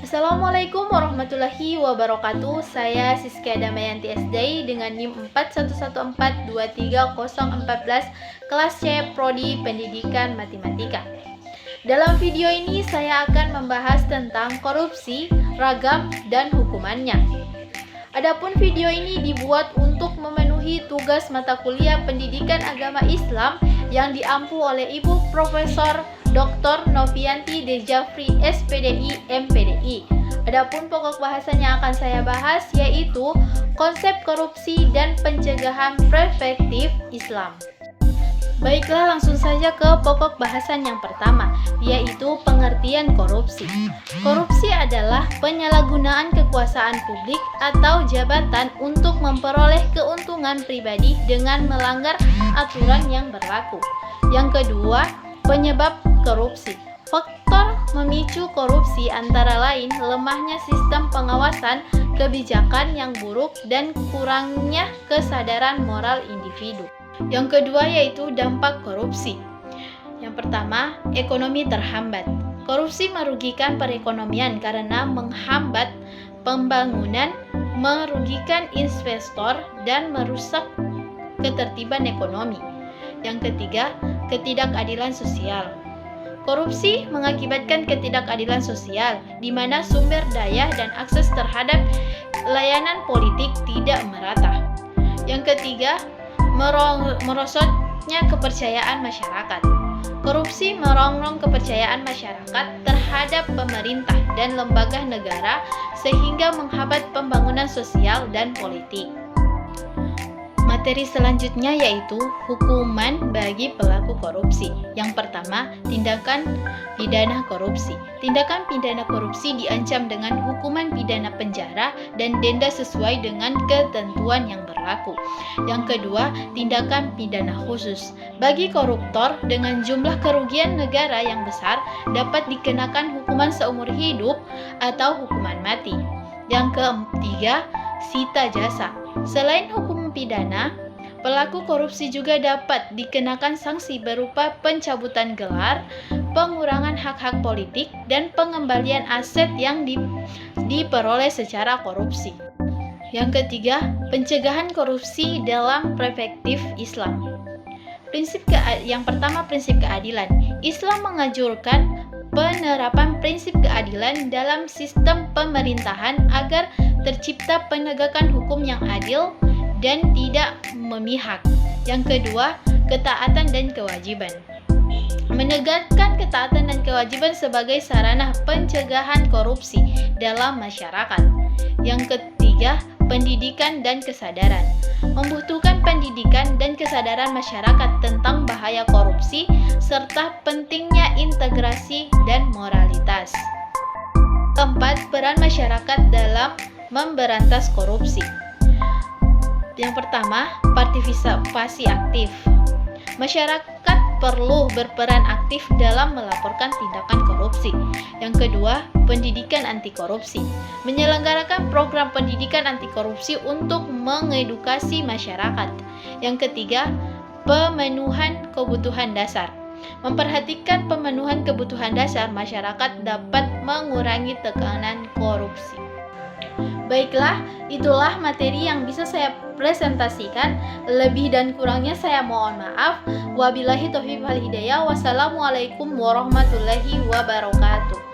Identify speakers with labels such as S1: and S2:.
S1: Assalamualaikum warahmatullahi wabarakatuh. Saya Siska Damayanti SD dengan NIM 4114230014 kelas C Prodi Pendidikan Matematika. Dalam video ini saya akan membahas tentang korupsi, ragam, dan hukumannya. Adapun video ini dibuat untuk memenuhi tugas mata kuliah Pendidikan Agama Islam yang diampu oleh Ibu Profesor Dr. Novianti Dejafri SPDI MPDI. Adapun pokok bahasan yang akan saya bahas yaitu konsep korupsi dan pencegahan perspektif Islam. Baiklah, langsung saja ke pokok bahasan yang pertama, yaitu pengertian korupsi. Korupsi adalah penyalahgunaan kekuasaan publik atau jabatan untuk memperoleh keuntungan pribadi dengan melanggar aturan yang berlaku. Yang kedua, penyebab korupsi. Faktor memicu korupsi antara lain lemahnya sistem pengawasan, kebijakan yang buruk, dan kurangnya kesadaran moral individu. Yang kedua yaitu dampak korupsi. Yang pertama, ekonomi terhambat. Korupsi merugikan perekonomian karena menghambat pembangunan, merugikan investor, dan merusak ketertiban ekonomi. Yang ketiga, ketidakadilan sosial. Korupsi mengakibatkan ketidakadilan sosial, di mana sumber daya dan akses terhadap layanan politik tidak merata. Yang ketiga, merosotnya kepercayaan masyarakat. Korupsi merongrong kepercayaan masyarakat terhadap pemerintah dan lembaga negara sehingga menghambat pembangunan sosial dan politik. Materi selanjutnya yaitu hukuman bagi pelaku korupsi. Yang pertama, tindakan pidana korupsi. Tindakan pidana korupsi diancam dengan hukuman pidana penjara dan denda sesuai dengan ketentuan yang berlaku. Yang kedua, tindakan pidana khusus. Bagi koruptor dengan jumlah kerugian negara yang besar dapat dikenakan hukuman seumur hidup atau hukuman mati. Yang ketiga, sita jasa. Selain hukum pidana, pelaku korupsi juga dapat dikenakan sanksi berupa pencabutan gelar, pengurangan hak-hak politik, dan pengembalian aset yang diperoleh secara korupsi. Yang ketiga, pencegahan korupsi dalam perspektif Islam. Yang pertama, prinsip keadilan. Islam menganjurkan penerapan prinsip keadilan dalam sistem pemerintahan agar tercipta penegakan hukum yang adil dan tidak memihak. Yang kedua, ketaatan dan kewajiban. Menegakkan ketaatan dan kewajiban sebagai sarana pencegahan korupsi dalam masyarakat. Yang ketiga, pendidikan dan kesadaran. Membutuhkan pendidikan dan kesadaran masyarakat tentang bahaya korupsi serta pentingnya integrasi dan moralitas. Keempat, peran masyarakat dalam memberantas korupsi. Yang pertama, partisipasi aktif. Masyarakat perlu berperan aktif dalam melaporkan tindakan korupsi. Yang kedua, pendidikan anti korupsi. Menyelenggarakan program pendidikan anti korupsi untuk mengedukasi masyarakat. Yang ketiga, pemenuhan kebutuhan dasar. Memperhatikan pemenuhan kebutuhan dasar masyarakat dapat mengurangi tekanan korupsi. Baiklah, itulah materi yang bisa saya presentasikan. Lebih dan kurangnya saya mohon maaf. Wabillahi taufiq wal hidayah. Wassalamualaikum warahmatullahi wabarakatuh.